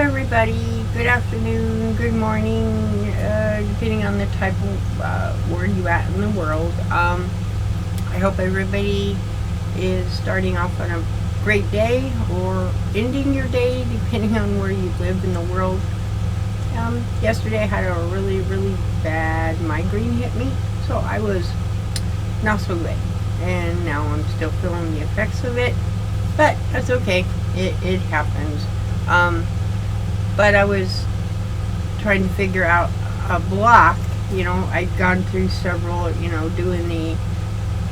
everybody. Good afternoon, good morning, depending on the type of where you at in the world. I hope everybody is starting off on a great day or ending your day, depending on where you live in the world. Yesterday I had a really bad migraine hit me, so I was not so good. And now I'm still feeling the effects of it, but that's okay. It happens. But I was trying to figure out a block. You know, I'd gone through several, doing the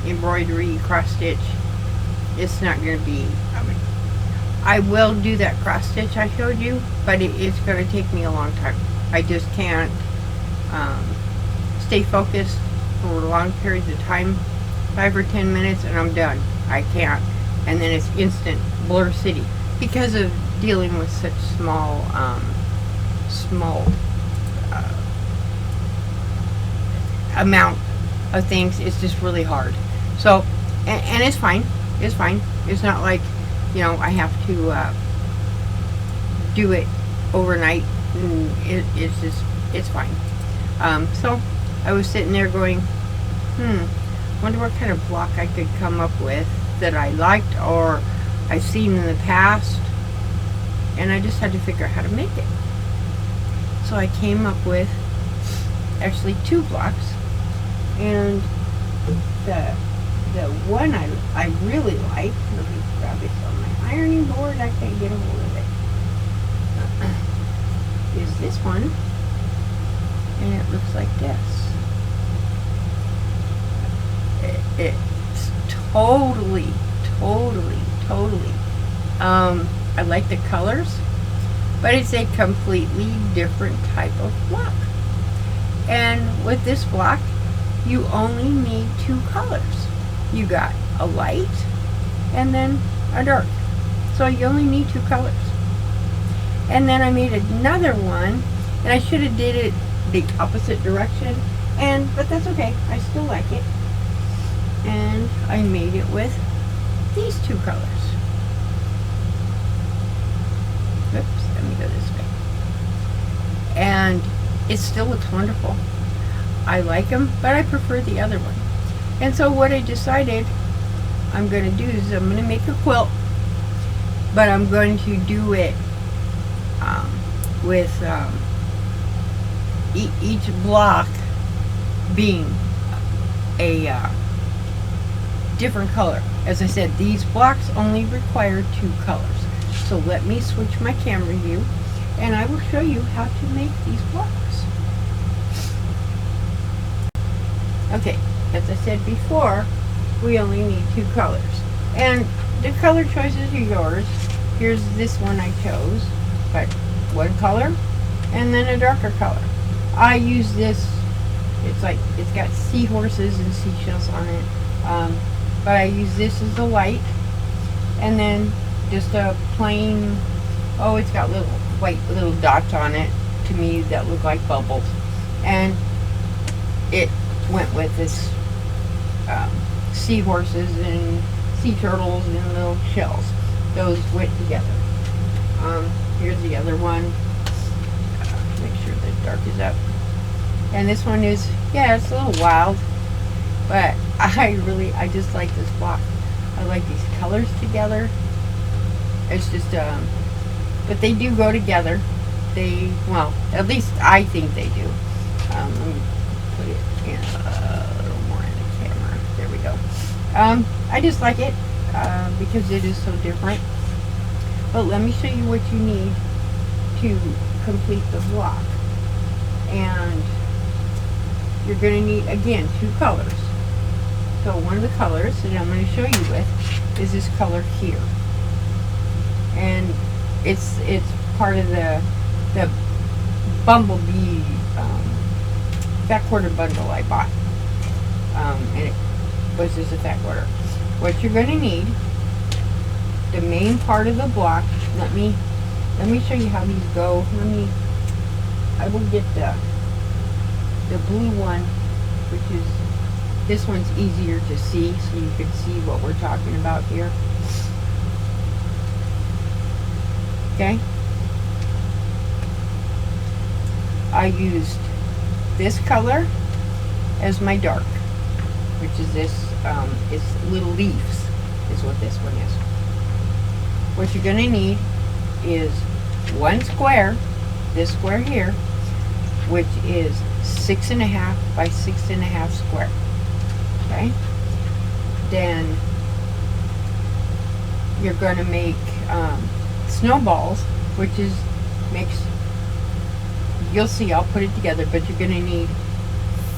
embroidery, cross stitch. It's not going to be, I will do that cross stitch I showed you, but it's going to take me a long time. I just can't stay focused for long periods of time, 5 or 10 minutes, and I'm done. I can't. And then it's instant blur city because of dealing with such small amount of things. It's just really hard. So, and it's fine. It's fine. It's not like, I have to do it overnight. And it's fine. So I was sitting there going, wonder what kind of block I could come up with that I liked or I've seen in the past, and I just had to figure out how to make it. So I came up with actually 2 blocks, and the one I really like, let me grab it on my ironing board, I can't get a hold of it, is this one, and it looks like this. It's totally I like the colors, but it's a completely different type of block. And with this block, you only need 2 colors. You got a light and then a dark. So you only need 2 colors. And then I made another one, and I should have did it the opposite direction, but that's okay. I still like it. And I made it with these 2 colors. Oops, let me go this way. And it still looks wonderful. I like them, but I prefer the other one. And so what I decided I'm going to do is I'm going to make a quilt, but I'm going to do it with each block being a different color. As I said, these blocks only require 2 colors. So let me switch my camera view, and I will show you how to make these blocks. Okay, as I said before, we only need 2 colors. And the color choices are yours. Here's this one I chose, but 1 color, and then a darker color. I use this, it's got seahorses and seashells on it. But I use this as the light, and then just a plain, it's got little white little dots on it to me that look like bubbles, and it went with this seahorses and sea turtles and little shells. Those went together. Here's the other one. Make sure the dark is up. And this one is, it's a little wild, but I just like this block. I like these colors together. It's just, but they do go together. At least I think they do. Let me put it in a little more in the camera. There we go. I just like it because it is so different. But let me show you what you need to complete the block. And you're going to need, again, 2 colors. So one of the colors that I'm going to show you with is this color here. And it's part of the Bumblebee fat quarter bundle I bought. And it was just a fat quarter. What you're going to need, the main part of the block, let me show you how these go. I will get the blue one, which is, this one's easier to see, so you can see what we're talking about here. Okay? I used this color as my dark, which is this, it's little leaves is what this one is. What you're going to need is one square, this square here, which is 6.5 by 6.5 square. Okay? Then you're going to make snowballs, which is makes, you'll see, I'll put it together, but you're going to need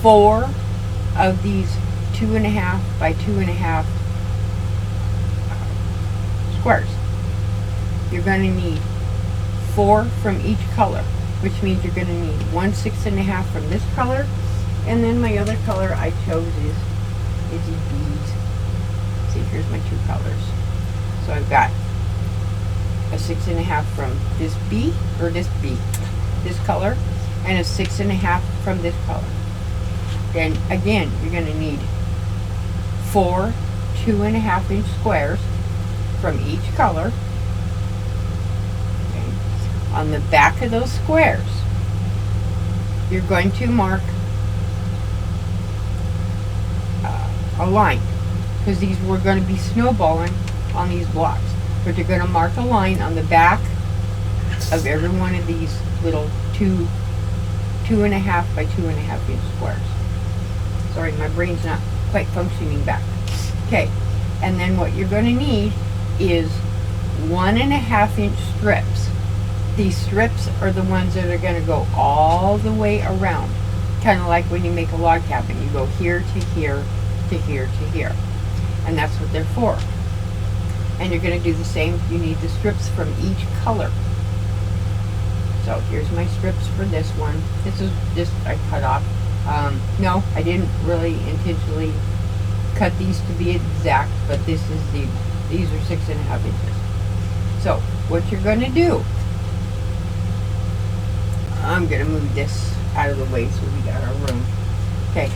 4 of these 2.5 by 2.5 squares. You're going to need 4 from each color, which means you're going to need 1 6.5 from this color, and then my other color I chose is these beads. See, here's my 2 colors. So I've got a 6.5 from this B, or this color, and a 6.5 from this color. Then again, you're going to need 4 2.5 inch squares from each color. Okay. On the back of those squares, you're going to mark a line, because these were going to be snowballing on these blocks. But you're going to mark a line on the back of every one of these little 2.5 by 2.5 inch squares. Sorry, my brain's not quite functioning back. Okay, and then what you're going to need is 1.5 inch strips. These strips are the ones that are going to go all the way around, kind of like when you make a log cabin. You go here to here to here to here, and that's what they're for. And you're going to do the same. You need the strips from each color. So here's my strips for this one. This is just, I cut off. No, I didn't really intentionally cut these to be exact, but this is these are 6.5 inches. So what you're going to do, I'm going to move this out of the way so we got our room. Okay,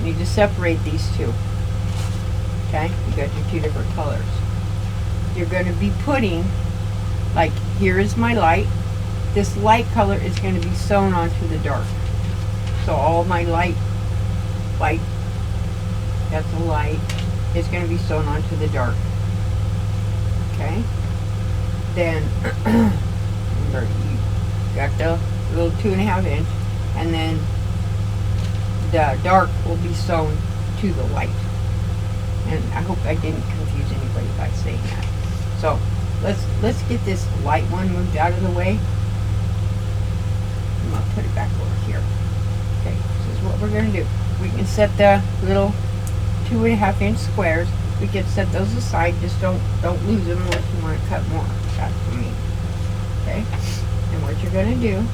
you need to separate these two. Okay, you got your 2 different colors. You're going to be putting, like, here is my light. This light color is going to be sewn onto the dark. So all my light, that's a light, is going to be sewn onto the dark. Okay? Then, remember, you got the little 2.5 inch, and then the dark will be sewn to the light. And I hope I didn't confuse anybody by saying that. So let's get this light one moved out of the way. I'm gonna put it back over here. Okay, this is what we're gonna do. We can set the little 2.5 inch squares. We can set those aside. Just don't lose them unless you want to cut more. That's for me. Okay. And what you're gonna do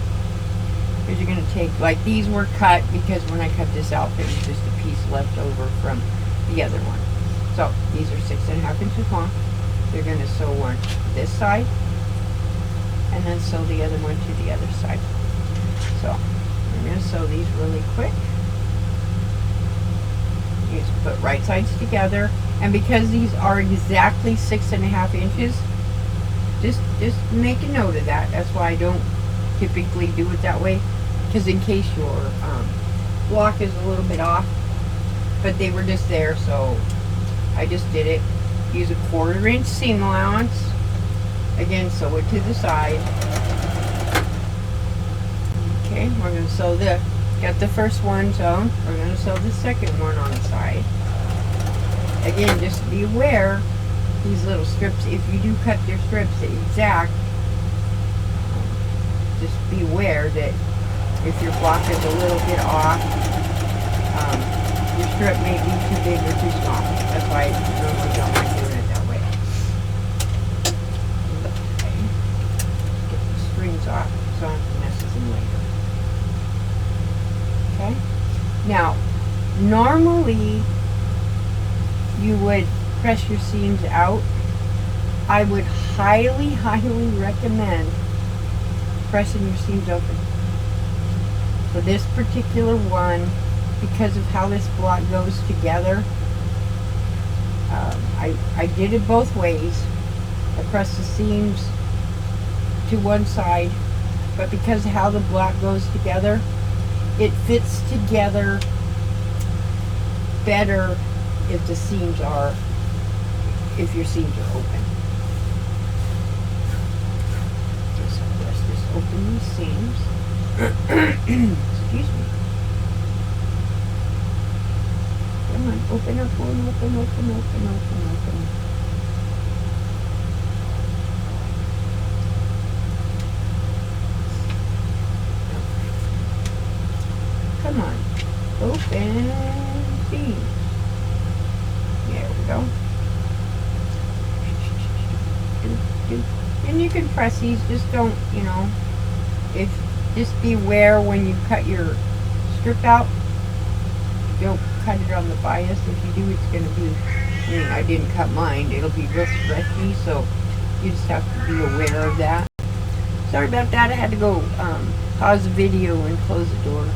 is you're gonna take, like, these were cut because when I cut this out, there was just a piece left over from the other one. So these are 6.5 inches long. You're going to sew one to this side, and then sew the other one to the other side. So I'm going to sew these really quick. You just put right sides together, and because these are exactly 6.5 inches, just make a note of that. That's why I don't typically do it that way, because in case your block is a little bit off, but they were just there, so I just did it. Use a 1/4 inch seam allowance. Again, sew it to the side. Okay, we're going to sew got the first one sewn. We're going to sew the second one on the side. Again, just be aware, these little strips, if you do cut your strips exact, just be aware that if your block is a little bit off, your strip may be too big or too small. That's why I normally don't like doing it that way. Okay. Get the strings off so I don't have to mess with them later. Okay? Now, normally you would press your seams out. I would highly, highly recommend pressing your seams open. For this particular one, because of how this block goes together, I did it both ways. I pressed the seams to one side but because of how the black goes together, it fits together better if your seams are open. So let's just open these seams. Excuse me. Come on, open. Come on, open seams. There we go. And you can press these, just don't, just beware when you cut your strip out. Don't cut it on the bias. If you do, it's going to be, I didn't cut mine, it'll be real stretchy, so you just have to be aware of that. Sorry about that, I had to go pause the video and close the door.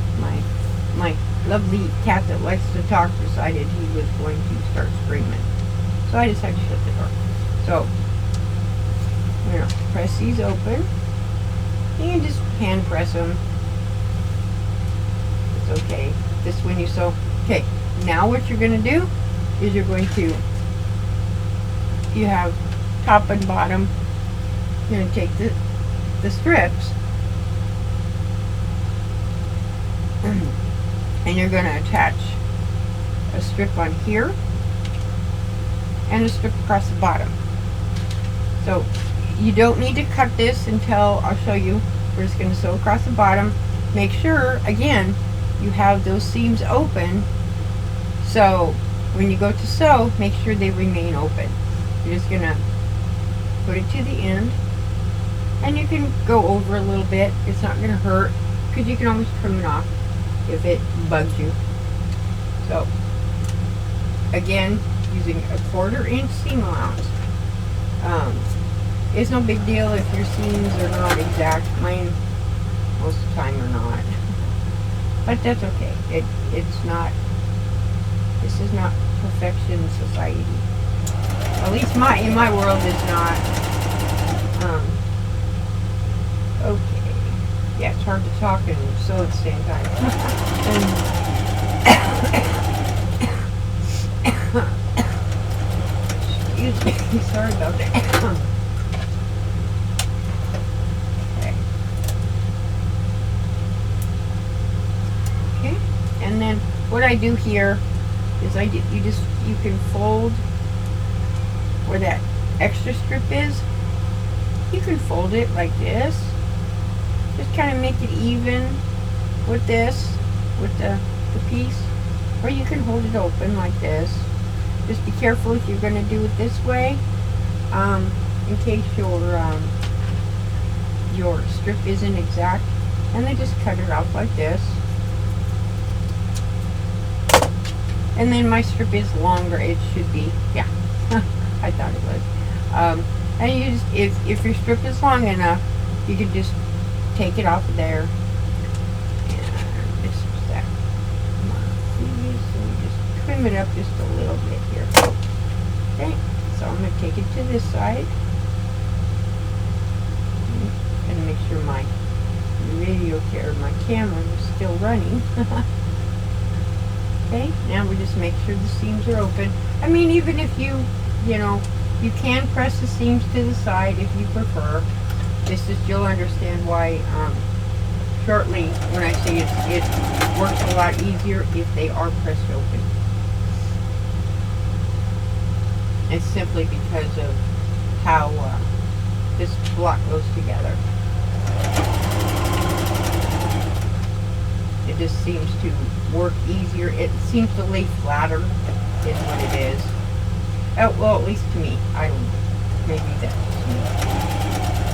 My lovely cat that likes to talk decided he was going to start screaming. So I just had to shut the door. So, I'm going to press these open. You can just hand press them. It's okay. This when you sew. Okay, now what you're going to do is you have top and bottom. You're going to take the strips and you're going to attach a strip on here and a strip across the bottom. So you don't need to cut this until I'll show you. We're just going to sew across the bottom. Make sure, again, you have those seams open, so when you go to sew, make sure they remain open. You're just going to put it to the end, and you can go over a little bit. It's not going to hurt, because you can always trim it off if it bugs you. So, again, using a 1/4 inch seam allowance. It's no big deal if your seams are not exact. Mine, most of the time, are not. But that's okay. It's not, this is not perfection society. At least in my world it's not. Okay. Yeah, it's hard to talk and sew at the same time. Excuse me. Sorry about that. And then what I do here is you can fold where that extra strip is. You can fold it like this. Just kind of make it even with this, with the piece. Or you can hold it open like this. Just be careful if you're going to do it this way, in case your strip isn't exact. And then just cut it off like this. And then my strip is longer. It should be, yeah. I thought it was. And you just, if your strip is long enough, you can just take it off of there. And just that. So just trim it up just a little bit here. Okay. So I'm going to take it to this side. And make sure my my camera is still running. Okay, now we just make sure the seams are open. I mean, even if you can press the seams to the side if you prefer. It's just, you'll understand why shortly when I say it works a lot easier if they are pressed open. It's simply because of how this block goes together. It just seems to work easier. It seems to lay flatter is what it is. Oh, well, at least to me. I don't know. Maybe that's me.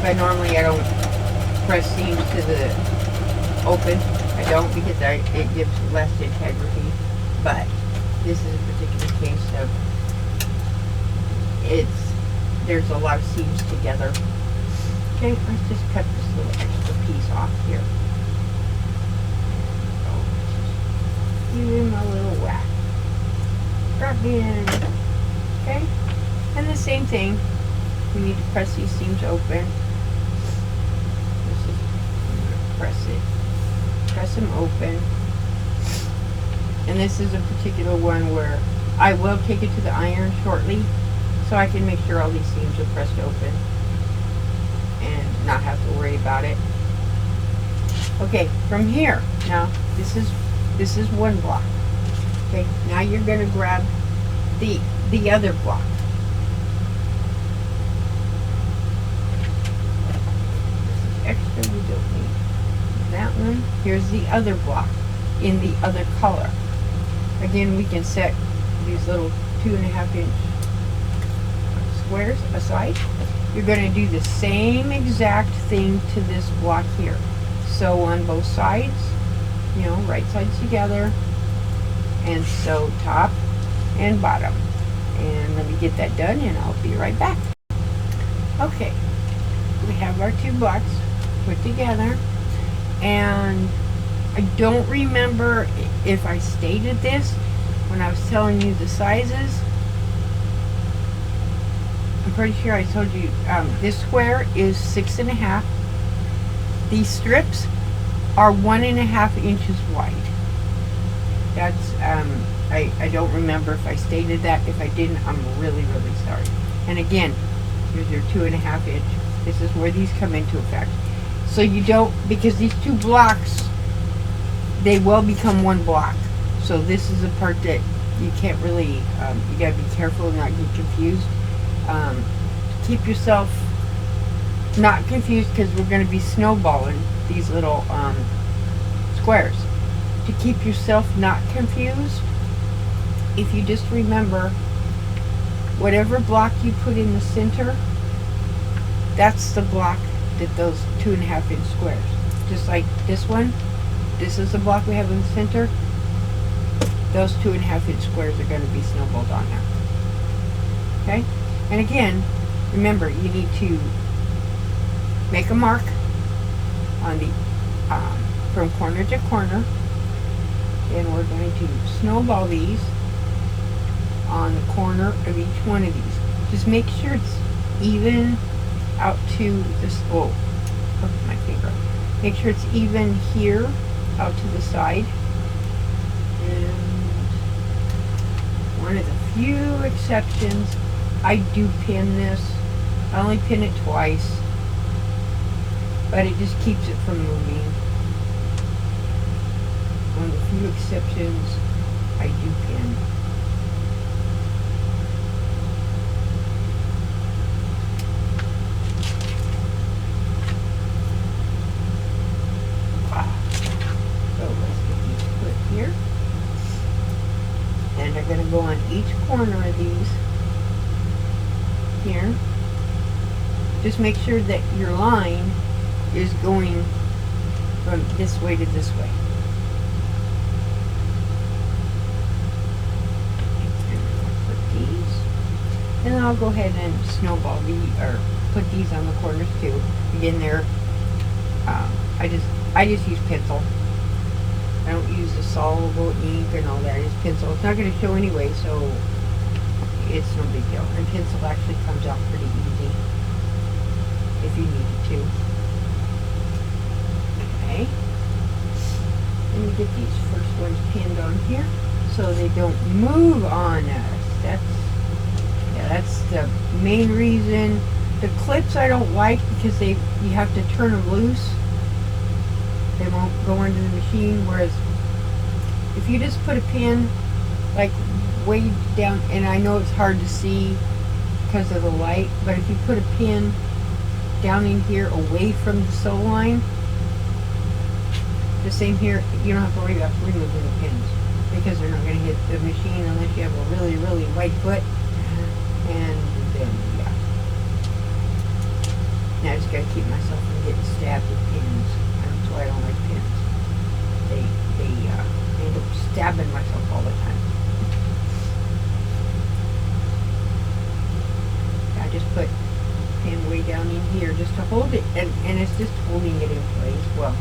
But normally I don't press seams to the open. I don't, because it gives less integrity. But this is a particular case of there's a lot of seams together. Okay, let's just cut this little extra piece off here. Give him a little whack. Drop in. Okay? And the same thing. We need to press these seams open. This is press it. Press them open. And this is a particular one where I will take it to the iron shortly so I can make sure all these seams are pressed open and not have to worry about it. Okay, from here, now this is one block. Okay, now you're going to grab the other block. This is extra, we don't need that one. Here's the other block in the other color. Again, we can set these little 2.5 inch squares aside. You're going to do the same exact thing to this block here. Sew on both sides, you know, right sides together, and sew top and bottom. And let me get that done and I'll be right back. Okay, we have our two blocks put together, and I don't remember if I stated this when I was telling you the sizes. I'm pretty sure I told you this square is 6.5. These strips are 1.5 inches wide. That's I don't remember if I stated that. If I didn't, I'm really sorry. And again, here's your 2.5 inch. This is where these come into effect. So you don't, because these two blocks, they will become one block. So this is a part that you can't really, you gotta be careful and not get confused. Keep yourself not confused, because we're going to be snowballing these little squares. To keep yourself not confused, if you just remember, whatever block you put in the center, that's the block that those 2.5 inch squares. Just like this one, this is the block we have in the center. Those 2.5 inch squares are going to be snowballed on there. Okay? And again, remember, you need to make a mark on the from corner to corner, and we're going to snowball these on the corner of each one of these. Just make sure it's even out to this. Oh, my finger. Make sure it's even here out to the side. And one of the few exceptions, I do pin this. I only pin it twice, but it just keeps it from moving. One of the few exceptions, I do pin. So let's get these put here. And they're going to go on each corner of these here. Just make sure that your line is going from this way to this way. And I'll put these. And then I'll go ahead and snowball these, or put these on the corners too. Again, they're I just use pencil. I don't use the soluble ink and all that. I use pencil. It's not going to show anyway, so it's no big deal. And pencil actually comes out pretty easy if you need it to. Okay. Let me get these first ones pinned on here so they don't move on us. That's the main reason. The clips I don't like because you have to turn them loose. They won't go into the machine, whereas if you just put a pin like way down, and I know it's hard to see because of the light, but if you put a pin down in here away from the sew line, the same here, you don't have to worry about removing the pins because they're not going to hit the machine unless you have a really white foot. And then, yeah. Now I just got to keep myself from getting stabbed with pins. That's why I don't like pins. I end up stabbing myself all the time. I just put pin way down in here just to hold it, and it's just holding it in place. Well,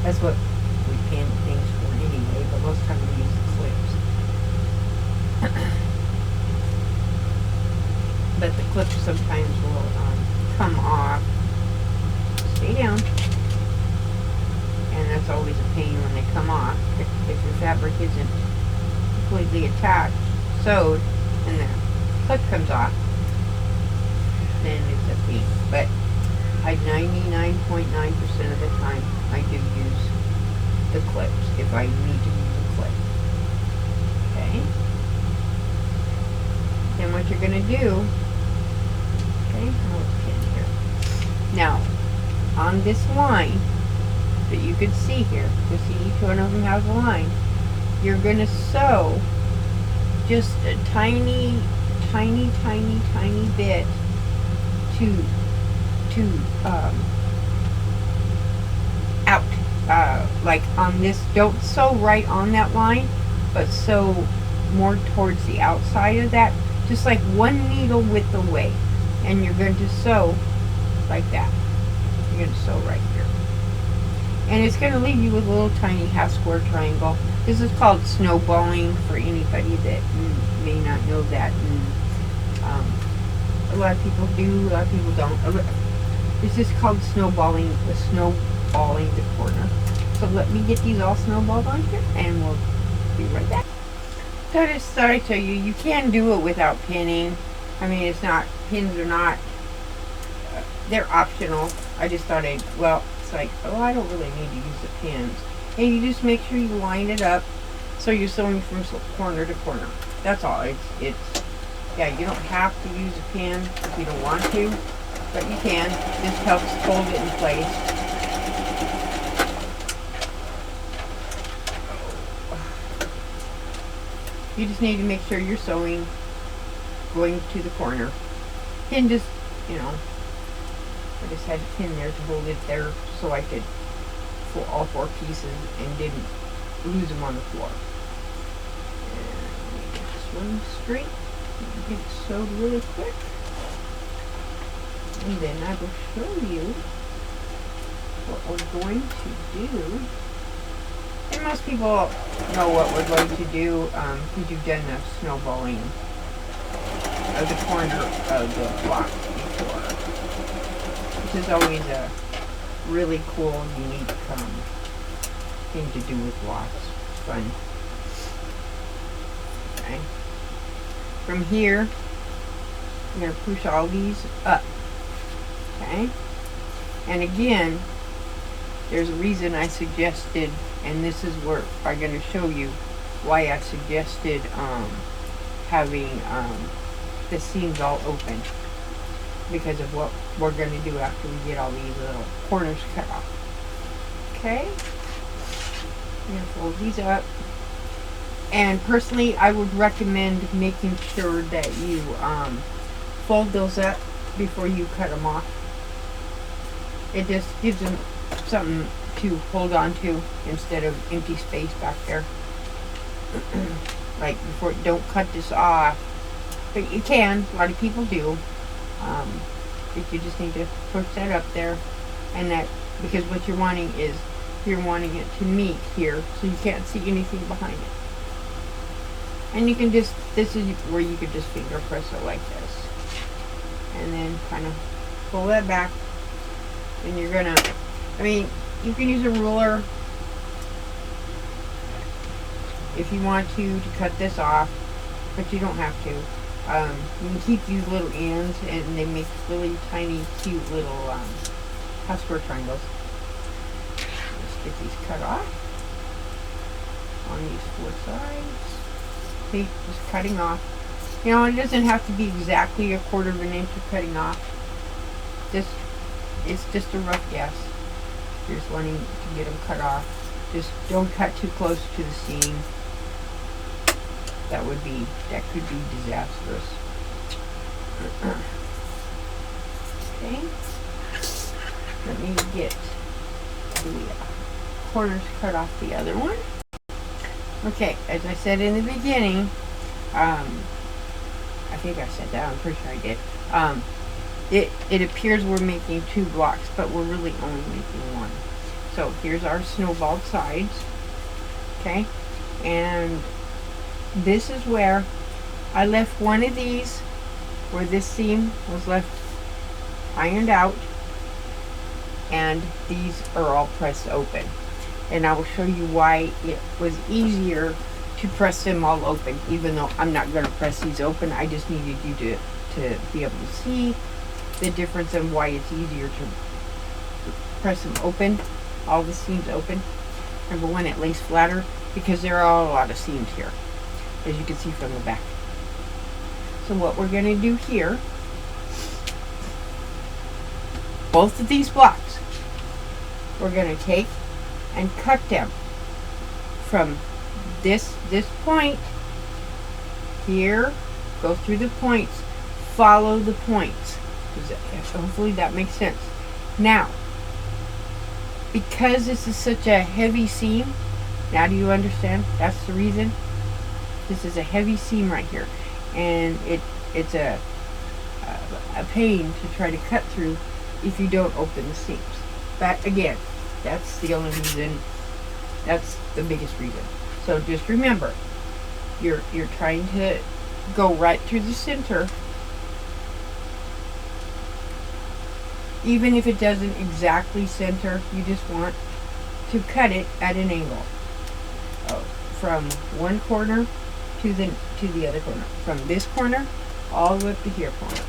that's what we pin things for anyway, but most times we use the clips. But the clips sometimes will come off. Stay down. fabric isn't completely attached, sewed, and the clip comes off, then it's a pain. But I 99.9% of the time I do use the clips if I need to use a clip. Okay. Then what you're gonna do, okay, I'll pin here. Now, on this line that you can see here, you see each one of them has a line. You're gonna sew just a tiny bit to out, like on this. Don't sew right on that line, but sew more towards the outside of that, just like one needle width away, and you're going to sew like that. You're going to sew right here, and it's going to leave you with a little tiny half square triangle. This is called snowballing for anybody that may not know that. And, a lot of people do, a lot of people don't. It's just called snowballing the corner. So let me get these all snowballed on here, and we'll be right back. So I just thought I'd tell you, you can do it without pinning. I mean, it's not, pins are not, they're optional. I just thought it's like, oh, I don't really need to use the pins. And you just make sure you line it up so you're sewing from corner to corner. That's all. It's yeah, you don't have to use a pin if you don't want to, but you can. This helps hold it in place. You just need to make sure you're sewing going to the corner. Pin just, I just had a pin there to hold it there so I could pull all 4 pieces and didn't lose them on the floor. And get this one straight. Get it sewed really quick, and then I will show you what we're going to do. And most people know what we're going to do because you've done the snowballing of the corner of the block before, which is always a really cool, unique thing to do with blocks. It's fun. Okay. From here, I'm going to push all these up, okay? And again, there's a reason I suggested, and this is where I'm going to show you why I suggested having the seams all open, because of what we're going to do after we get all these little corners cut off. Okay? I'm going to fold these up. And personally, I would recommend making sure that you fold those up before you cut them off. It just gives them something to hold on to instead of empty space back there. Like, don't cut this off. But you can, a lot of people do. But you just need to push that up there. And that, because what you're wanting is, you're wanting it to meet here, so you can't see anything behind it. And you can just, this is where you could just finger press it like this. And then kind of pull that back. And you're gonna, you can use a ruler if you want to cut this off, but you don't have to. You can keep these little ends, and they make really tiny, cute little half square triangles. Let's get these cut off on these 4 sides. See, just cutting off. It doesn't have to be exactly a 1/4 of an inch of cutting off. It's just a rough guess. You're just wanting to get them cut off. Just don't cut too close to the seam. That could be disastrous. Okay. Let me get the corners cut off the other one. Okay, as I said in the beginning, I think I said that, I'm pretty sure I did. It appears we're making 2 blocks, but we're really only making 1. So here's our snowballed sides, okay? And this is where I left one of these, where this seam was left ironed out, and these are all pressed open. and I will show you why it was easier to press them all open, even though I'm not going to press these open. I just needed you to be able to see the difference and why it's easier to press them open, all the seams open. Number one, it lays flatter because there are a lot of seams here, as you can see from the back. So what we're going to do here, both of these blocks, we're going to take and cut them from this point here, go through the points, follow the points. Hopefully that makes sense. Now, because this is such a heavy seam, now do you understand? That's the reason. This is a heavy seam right here, and it's a pain to try to cut through if you don't open the seams. But again, that's the only reason. That's the biggest reason. So just remember, you're trying to go right through the center, even if it doesn't exactly center. You just want to cut it at an angle, from one corner to the other corner, from this corner all the way up to here corner.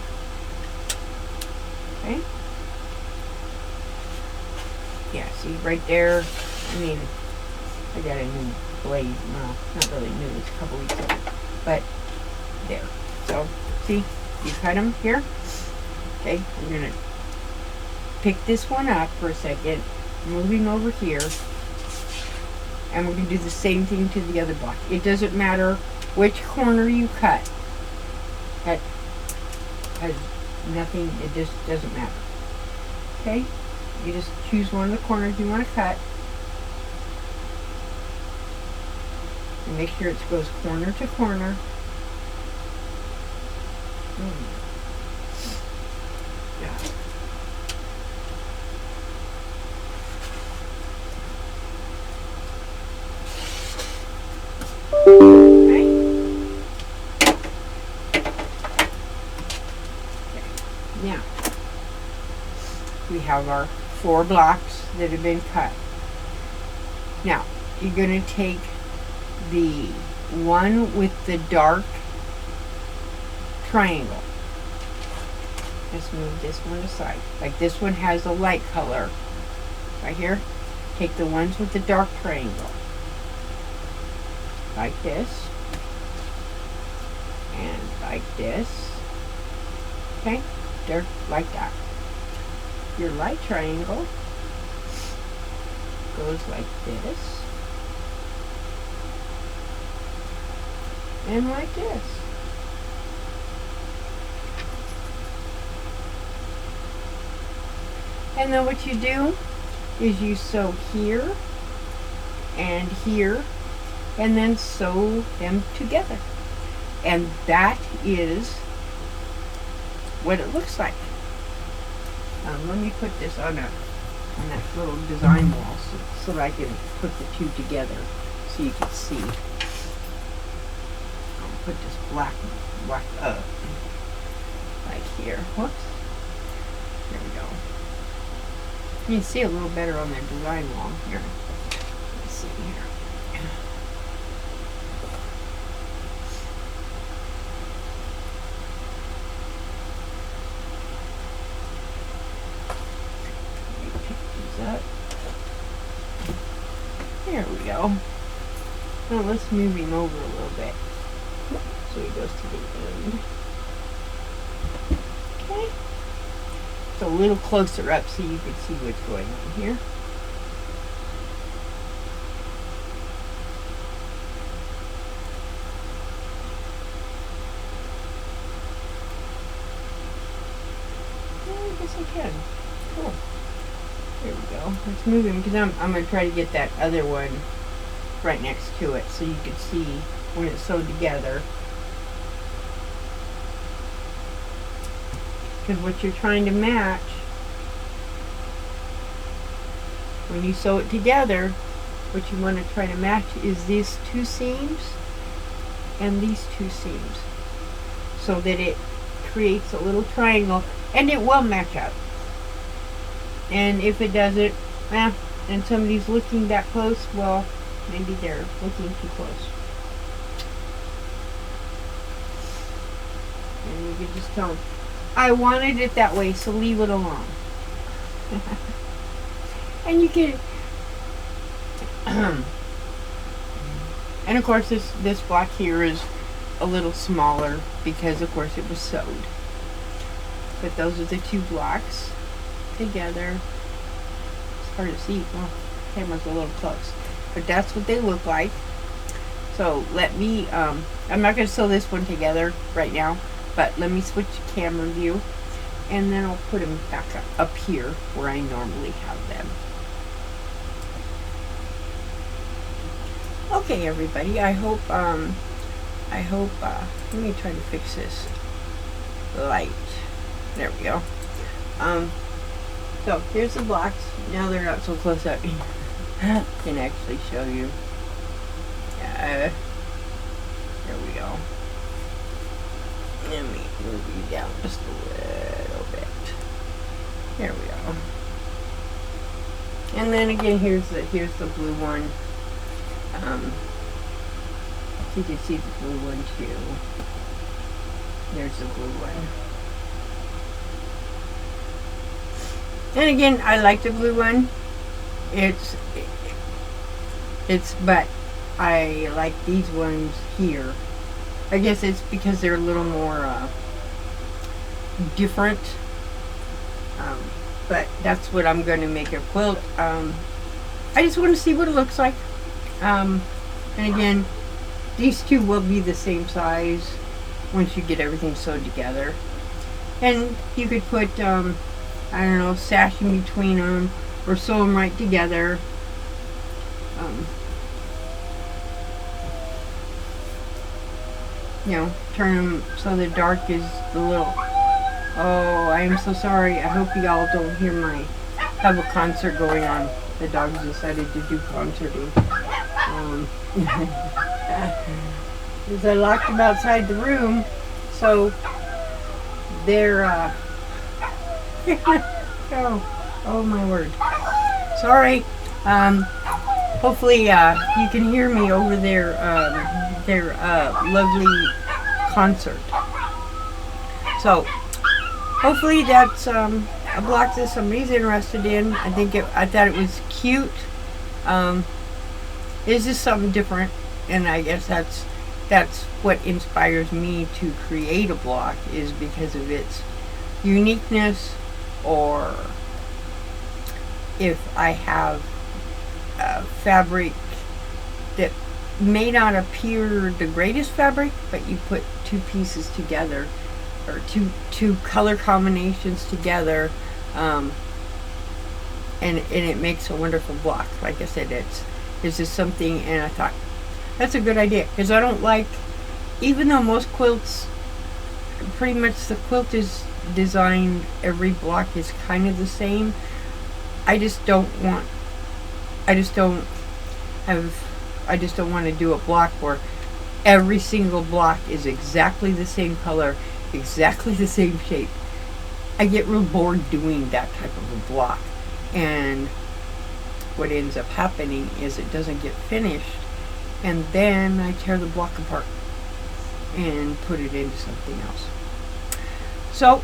Okay. Yeah, see right there. I mean, I got a new blade. Well, not really new. It's a couple weeks old, but there. So see, you cut them here. Okay, we're gonna pick this one up for a second, moving over here, and we're gonna do the same thing to the other block. It doesn't matter which corner you cut. That has nothing. It just doesn't matter. Okay. You just choose one of the corners you want to cut. And make sure it goes corner to corner. Yeah. Okay. Now, we have our 4 blocks that have been cut. Now, you're going to take the one with the dark triangle. Let's move this one aside. Like this one has a light color right here. Take the ones with the dark triangle. Like this. And like this. Okay? They're like that. Your light triangle goes like this and like this. And then what you do is you sew here and here and then sew them together. And that is what it looks like. Let me put this on that little design wall so that I can put the two together so you can see. I'll put this black up right here. Whoops. There we go. You can see a little better on the design wall here. Let's see here. Up. There we go. Now let's move him over a little bit so he goes to the end. Okay. So a little closer up so you can see what's going on here. I guess I can. Cool. There we go. Let's move him because I'm going to try to get that other one right next to it so you can see when it's sewed together. Because what you're trying to match when you sew it together, what you want to try to match is these 2 seams and these 2 seams so that it creates a little triangle, and it will match up. And if it doesn't, and somebody's looking that close, well, maybe they're looking too close. And you can just tell them, I wanted it that way, so leave it alone. And you can, and of course this block here is a little smaller because of course it was sewed. But those are the two blocks together. It's hard to see. Well, the camera's a little close. But that's what they look like. So let me, I'm not going to sew this one together right now, but let me switch to camera view, and then I'll put them back up here where I normally have them. Okay, everybody, I hope, let me try to fix this light. There we go. So here's the blocks. Now they're not so close up. I can actually show you. There we go. Let me move you down just a little bit. There we go. And then again, here's the blue one. You can see the blue one too. There's the blue one. And again, I like the blue one. But I like these ones here. I guess it's because they're a little more different. But that's what I'm going to make a quilt. I just want to see what it looks like. And again, these two will be the same size once you get everything sewed together. And you could put, I don't know, sash in between them or sew them right together. You know, turn them so the dark is the little... Oh, I am so sorry. I hope y'all don't hear my... have a concert going on. The dogs decided to do concerting. Because I locked them outside the room, so they're oh my word. Sorry. Hopefully you can hear me over their lovely concert. So hopefully that's a block that somebody's interested in. I thought it was cute. It's just something different, and I guess that's what inspires me to create a block, is because of its uniqueness, or if I have fabric that may not appear the greatest fabric, but you put two pieces together, or two color combinations together, and it makes a wonderful block. Like I said, it's just something, and I thought that's a good idea, because I don't like, even though most quilts, pretty much the quilt is designed, every block is kind of the same. I just don't want to do a block where every single block is exactly the same color, exactly the same shape. I get real bored doing that type of a block, and what ends up happening is it doesn't get finished, and then I tear the block apart and put it into something else. So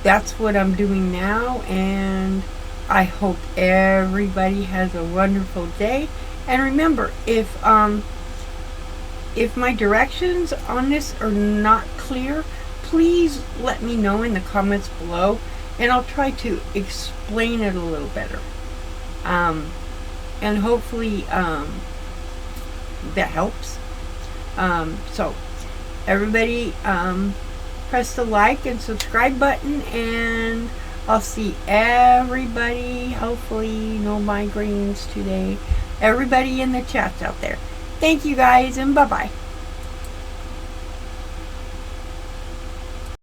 that's what I'm doing now, and I hope everybody has a wonderful day. And remember, if my directions on this are not clear, please let me know in the comments below, and I'll try to explain it a little better. And hopefully that helps. So everybody, press the like and subscribe button, and I'll see everybody, hopefully no migraines today, everybody in the chats out there. Thank you guys, and bye bye.